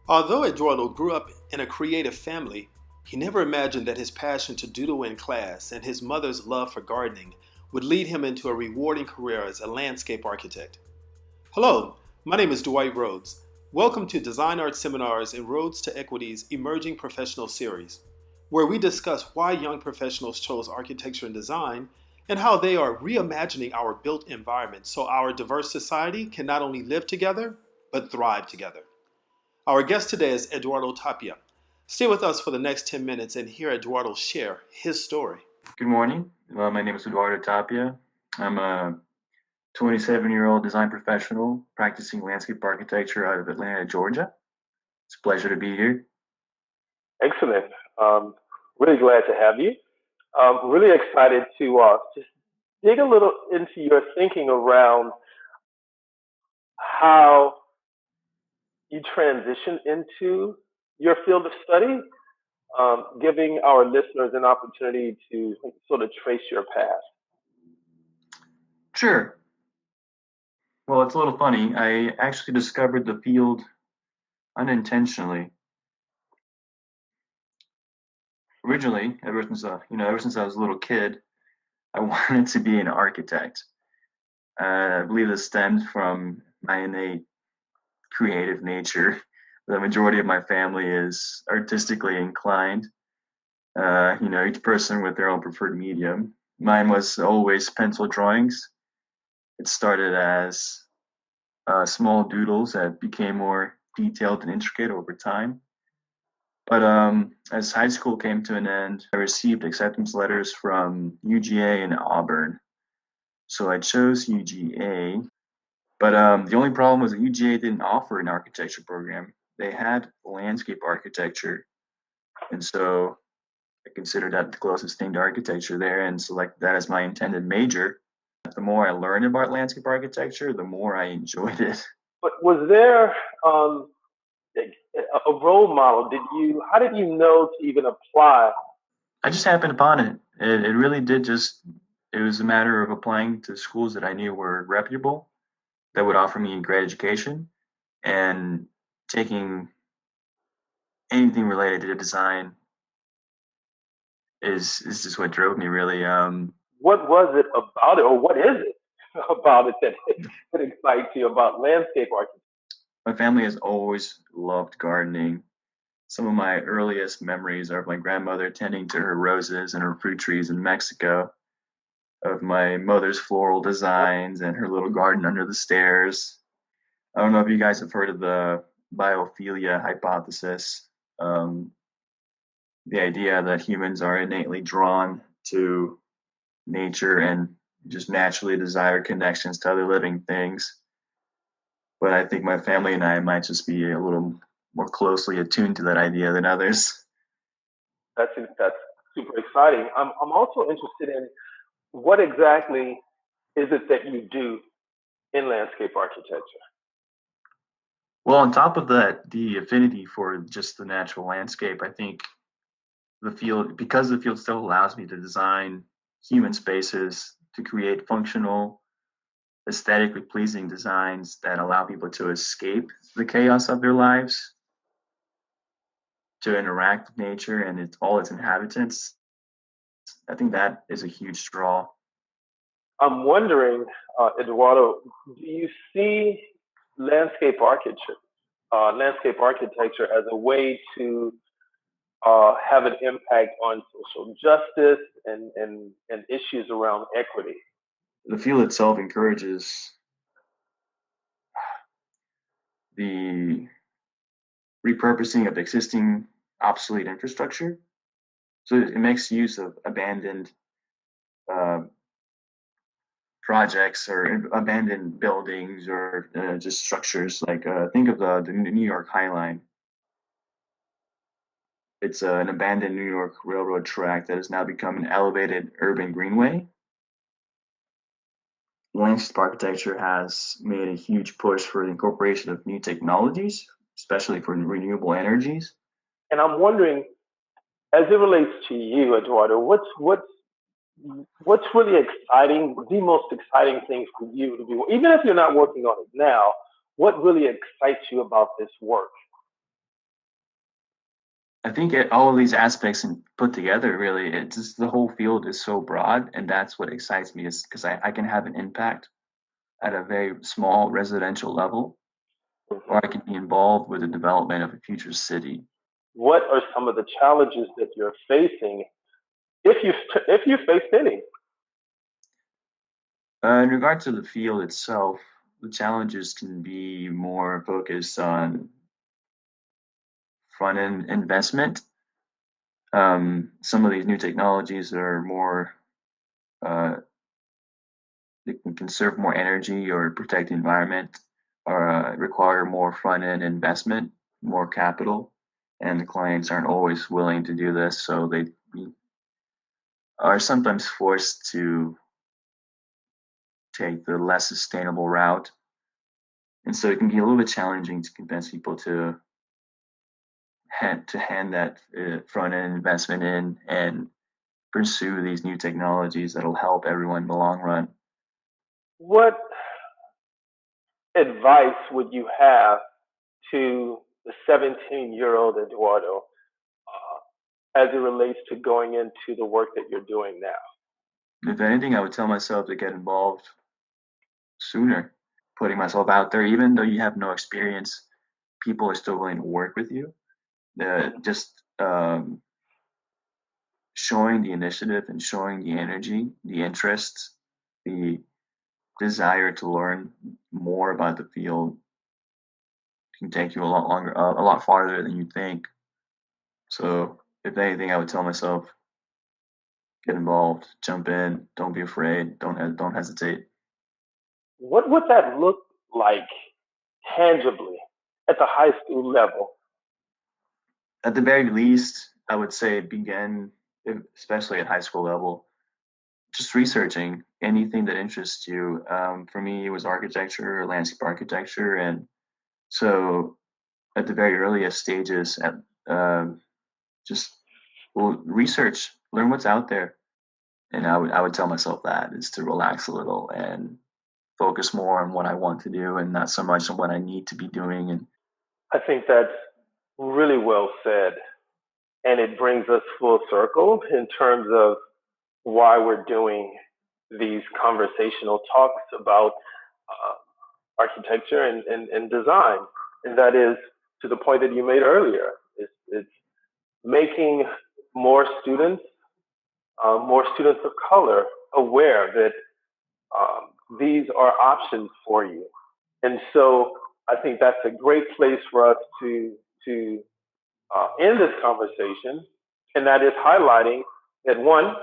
Although Eduardo grew up in a creative family, he never imagined that his passion to doodle in class and his mother's love for gardening would lead him into a rewarding career as a landscape architect. Hello, my name is Dwight Rhodes. Welcome to Design Art Seminars and Roads to Equity's Emerging Professional Series, where we discuss why young professionals chose architecture and design and how they are reimagining our built environment so our diverse society can not only live together, but thrive together. Our guest today is Eduardo Tapia. Stay with us for the next 10 minutes and hear Eduardo share his story. Good morning. My name is Eduardo Tapia. I'm a 27-year-old design professional practicing landscape architecture out of Atlanta, Georgia. It's a pleasure to be here. Excellent. Really glad to have you. Really excited to just dig a little into your thinking around how you transition into your field of study, giving our listeners an opportunity to sort of trace your path. Sure. Well, it's a little funny. I actually discovered the field unintentionally. Originally, ever since I was a little kid, I wanted to be an architect. I believe this stemmed from my innate creative nature. The majority of my family is artistically inclined. Each person with their own preferred medium. Mine was always pencil drawings. It started as small doodles that became more detailed and intricate over time. But as high school came to an end, I received acceptance letters from UGA and Auburn. So I chose UGA. But the only problem was that UGA didn't offer an architecture program. They had landscape architecture. And so I considered that the closest thing to architecture there and selected that as my intended major. The more I learned about landscape architecture, the more I enjoyed it. But was there a role model? How did you know to even apply? I just happened upon it. It really did it was a matter of applying to schools that I knew were reputable, that would offer me a great education, and taking anything related to design is just what drove me really. What was it about it, or what is it about it that excites you about landscape architecture? My family has always loved gardening. Some of my earliest memories are of my grandmother tending to her roses and her fruit trees in Mexico, of my mother's floral designs and her little garden under the stairs. I don't know if you guys have heard of the biophilia hypothesis, um, the idea that humans are innately drawn to nature and just naturally desire connections to other living things. But I think my family and I might just be a little more closely attuned to that idea than others. That's super exciting. I'm also interested in what exactly is it that you do in landscape architecture? Well, on top of that, the affinity for just the natural landscape, I think because the field still allows me to design human spaces to create functional, aesthetically pleasing designs that allow people to escape the chaos of their lives, to interact with nature and all its inhabitants. I think that is a huge draw. I'm wondering, Eduardo, do you see landscape architecture, landscape architecture as a way to have an impact on social justice and issues around equity? The field itself encourages the repurposing of existing obsolete infrastructure. So it makes use of abandoned uh, projects or abandoned buildings or just structures. Like think of the New York High Line. It's an abandoned New York railroad track that has now become an elevated urban greenway. Landscape architecture has made a huge push for the incorporation of new technologies, especially for renewable energies. And I'm wondering, as it relates to you, Eduardo, what's really exciting, the most exciting thing for you to be, even if you're not working on it now, what really excites you about this work? I think all of these aspects and put together, really, it's just the whole field is so broad, and that's what excites me, is because I can have an impact at a very small residential level, or I Mhm. can be involved with the development of a future city. What are some of the challenges that you're facing, if you faced any? In regard to the field itself, the challenges can be more focused on front end investment. Some of these new technologies are more, uh, they can conserve more energy or protect the environment, or require more front end investment, more capital, and the clients aren't always willing to do this, so they are sometimes forced to take the less sustainable route. And so it can be a little bit challenging to convince people to hand that front end investment in and pursue these new technologies that'll help everyone in the long run. What advice would you have to the 17-year-old Eduardo as it relates to going into the work that you're doing now? If anything, I would tell myself to get involved sooner, putting myself out there, even though you have no experience, people are still willing to work with you. Just showing the initiative and showing the energy, the interest, the desire to learn more about the field can take you a lot longer, a lot farther than you think. So, if anything, I would tell myself, get involved, jump in, don't be afraid, don't hesitate. What would that look like tangibly at the high school level? At the very least, I would say begin, especially at high school level, just researching anything that interests you. For me, it was architecture, landscape architecture, and so at the very earliest stages, just research, learn what's out there, and I would tell myself that is to relax a little and focus more on what I want to do and not so much on what I need to be doing. And I think that's really well said. And it brings us full circle in terms of why we're doing these conversational talks about architecture and design. And that is to the point that you made earlier. It's making more students, more students of color aware that these are options for you. And so I think that's a great place for us to end this conversation, and that is highlighting that one,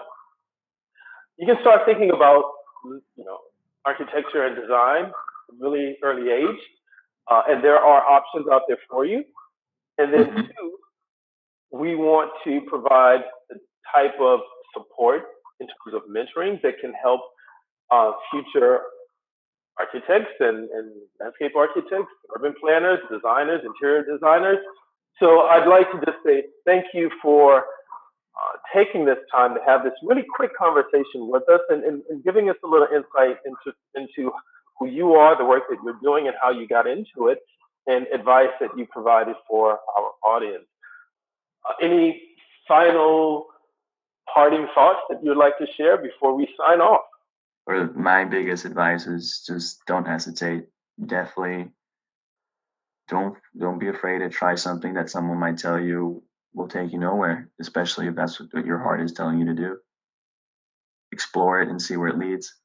you can start thinking about architecture and design at a really early age, and there are options out there for you. And then mhm, two, we want to provide the type of support in terms of mentoring that can help future architects and landscape architects, urban planners, designers, interior designers. So I'd like to just say thank you for taking this time to have this really quick conversation with us and giving us a little insight into who you are, the work that you're doing, and how you got into it, and advice that you provided for our audience. Any final parting thoughts that you'd like to share before we sign off? or my biggest advice is just don't hesitate. Definitely don't be afraid to try something that someone might tell you will take you nowhere, especially if that's what your heart is telling you to do. Explore it and see where it leads.